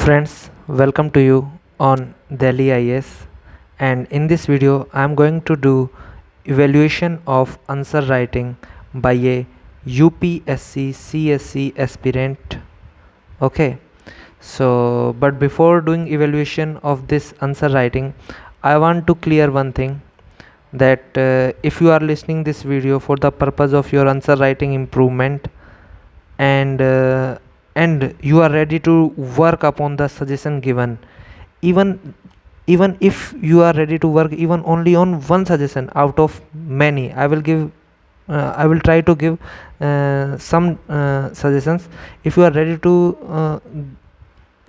Friends, welcome to you on Delhi IAS, and in this video I am going to do evaluation of answer writing by a UPSC CSC aspirant. Okay, but before doing evaluation of this answer writing, I want to clear one thing, that if you are listening this video for the purpose of your answer writing improvement, and uh, and you are ready to work upon the suggestion given, even even if you are ready to work even only on one suggestion out of many, I will try to give some suggestions. If you are ready to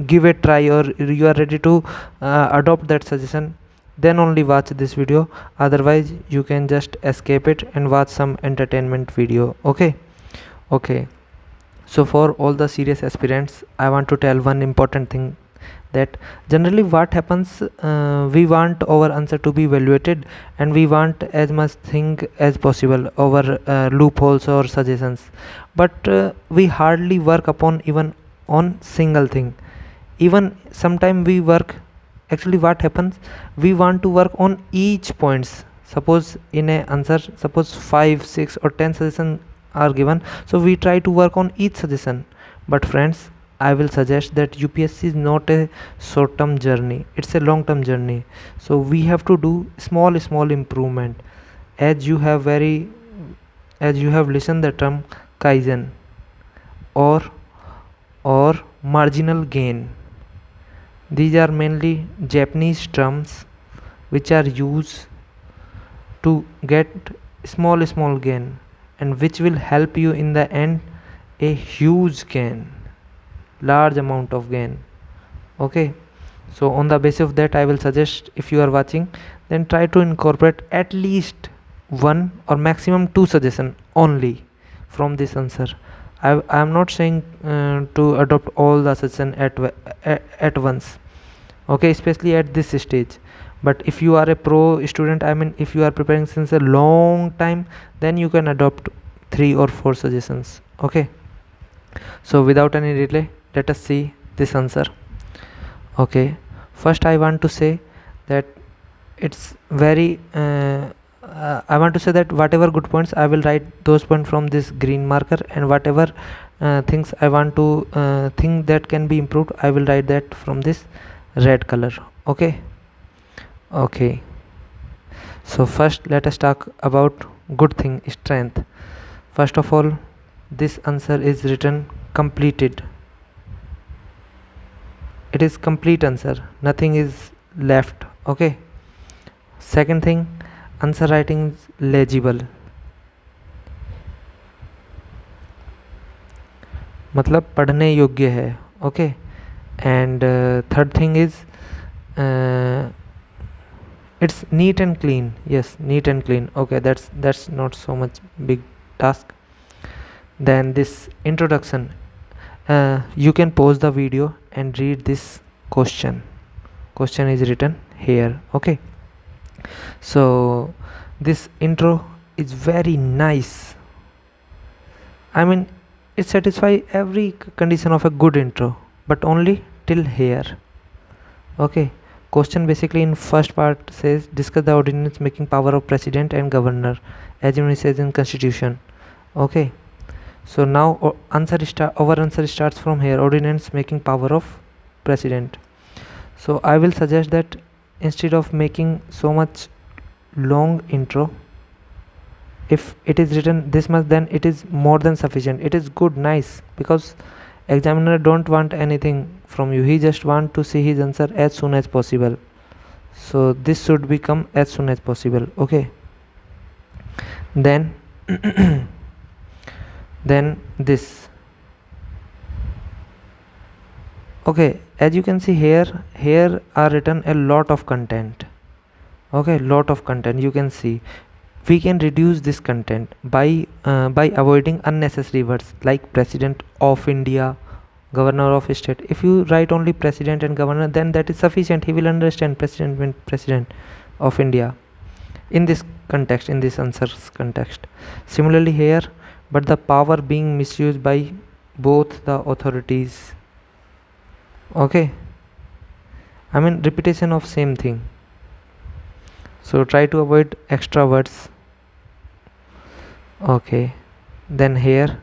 give a try, or you are ready to adopt that suggestion, then only watch this video. Otherwise you can just escape it and watch some entertainment video. Okay. So for all the serious aspirants, I want to tell one important thing, that generally what happens, we want our answer to be evaluated, and we want as much thing as possible over loopholes or suggestions, but we hardly work upon even on single thing. Even sometime we work, actually what happens, we want to work on each points. Suppose in a answer, suppose 5, 6 or 10 suggestions are given, so we try to work on each suggestion. But friends, I will suggest that UPSC is not a short term journey, it's a long term journey. So we have to do small improvement. As you have listened the term kaizen, or marginal gain, these are mainly Japanese terms which are used to get small gain, and which will help you in the end a huge gain, large amount of gain. Okay, so on the basis of that, I will suggest, if you are watching, then try to incorporate at least one or maximum two suggestion only from this answer. I am not saying to adopt all the suggestion at once. Okay, especially at this stage. But if you are a pro student, I mean if you are preparing since a long time, then you can adopt 3 or 4 suggestions. Okay, so without any delay, let us see this answer. Okay, first I want to say that it's very I want to say that whatever good points, I will write those points from this green marker, and whatever things I want to think that can be improved, I will write that from this red color. Okay, so first let us talk about good thing, strength. First of all, this answer is written completed. It is complete answer, nothing is left. Okay, second thing, answer writing is legible, मतलब पढ़ने योग्य है. Okay, and third thing is it's neat and clean. Yes, neat and clean. Okay, that's not so much big task. Then this introduction, you can pause the video and read this question is written here. Okay, so this intro is very nice. I mean, it satisfies every condition of a good intro, but only till here. Okay, question basically in first part says, discuss the ordinance making power of president and governor as it says in constitution. Okay, so now our answer starts from here, ordinance making power of president. So I will suggest that instead of making so much long intro, if it is written this much, then it is more than sufficient. It is good, nice, because examiner don't want anything from you, he just want to see his answer as soon as possible. So this should become as soon as possible. Okay, then then this. Okay, as you can see here are written a lot of content. Okay, lot of content. You can see we can reduce this content by avoiding unnecessary words like president of India, governor of a state. If you write only president and governor, then that is sufficient, he will understand president means president of India in this context, in this answers context. Similarly here, but the power being misused by both the authorities. Okay, I mean repetition of same thing. So try to avoid extra words. Okay, then here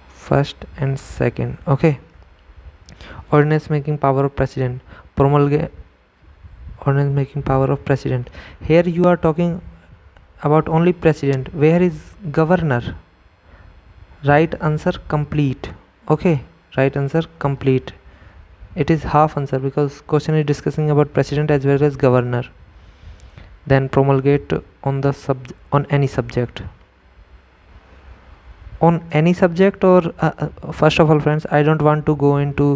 first and second. Okay, ordinance making power of president, promulgate ordinance making power of president. Here you are talking about only president. Where is governor? Right answer complete. Okay, right answer complete. It is half answer because question is discussing about president as well as governor. Then promulgate on the on any subject. On any subject, or first of all friends, I don't want to go into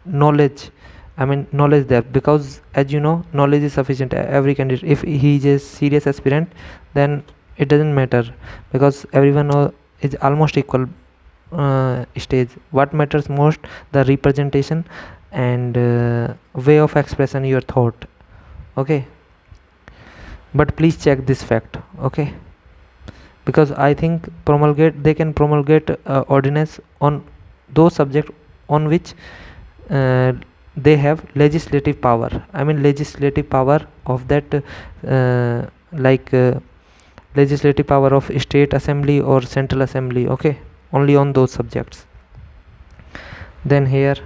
knowledge. I mean knowledge there, because as you know, knowledge is sufficient. Every candidate, if he is a serious aspirant, then it doesn't matter, because everyone is almost equal stage. What matters most, the representation and way of expression your thought. Okay, but please check this fact. Okay, because I think they can promulgate ordinance on those subjects on which they have legislative power. I mean legislative power of that legislative power of state assembly or central assembly. Okay, only on those subjects. Then here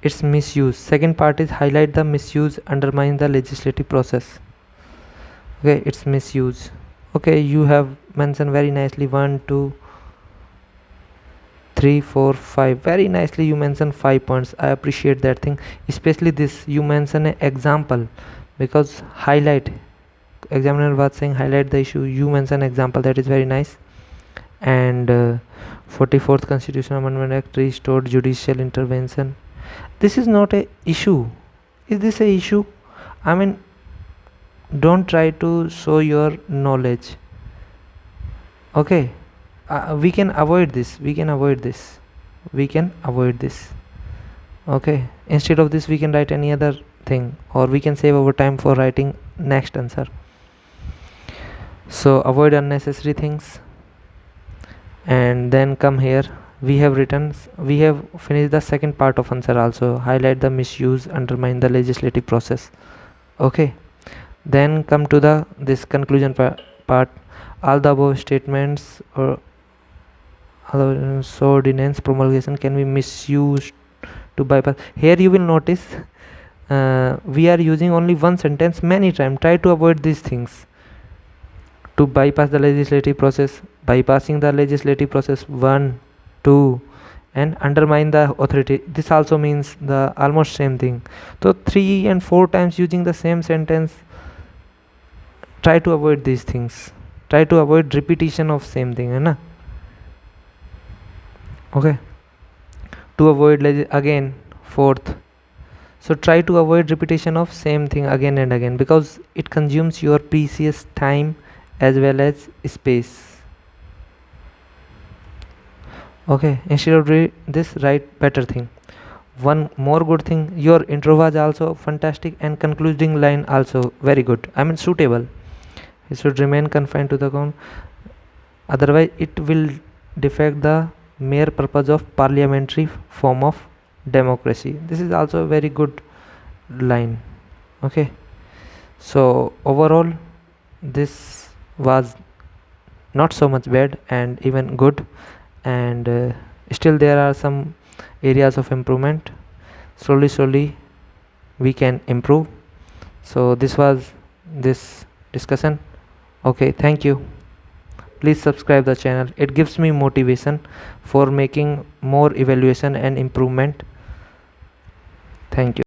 it's misuse. Second part is highlight the misuse, undermine the legislative process. Okay, it's misuse. Okay, you have mentioned very nicely 1 2 3 4 5. Very nicely you mentioned 5 points. I appreciate that thing, especially this you mention an example, because highlight, examiner was saying highlight the issue, you mention example. That is very nice. And 44th Constitutional Amendment Act restored judicial intervention. This is not a issue. Is this a issue? I mean, don't try to show your knowledge. Okay, we can avoid this. Okay, instead of this we can write any other thing, or we can save our time for writing next answer. So avoid unnecessary things. And then come here, we have finished the second part of answer also. Highlight the misuse, undermine the legislative process. Okay, then come to this conclusion part. All the above statements or ordinance promulgation can be misused to bypass. Here you will notice we are using only one sentence many times. Try to avoid these things. To bypass the legislative process, bypassing the legislative process, 1 2, and undermine the authority. This also means the almost same thing. So 3 and 4 times using the same sentence. Try to avoid these things. Try to avoid repetition of same thing, है ना? Okay, to avoid again 4th, so try to avoid repetition of same thing again and again, because it consumes your precious time as well as space. Okay, instead of this, write better thing. One more good thing, your intro was also fantastic and concluding line also very good. I mean suitable. It should remain confined to the ground, otherwise it will defect the mere purpose of parliamentary form of democracy. This is also a very good line. Okay, so overall this was not so much bad and even good, and still there are some areas of improvement. Slowly we can improve. So this was this discussion. Okay, thank you. Please subscribe the channel. It gives me motivation for making more evaluation and improvement. Thank you.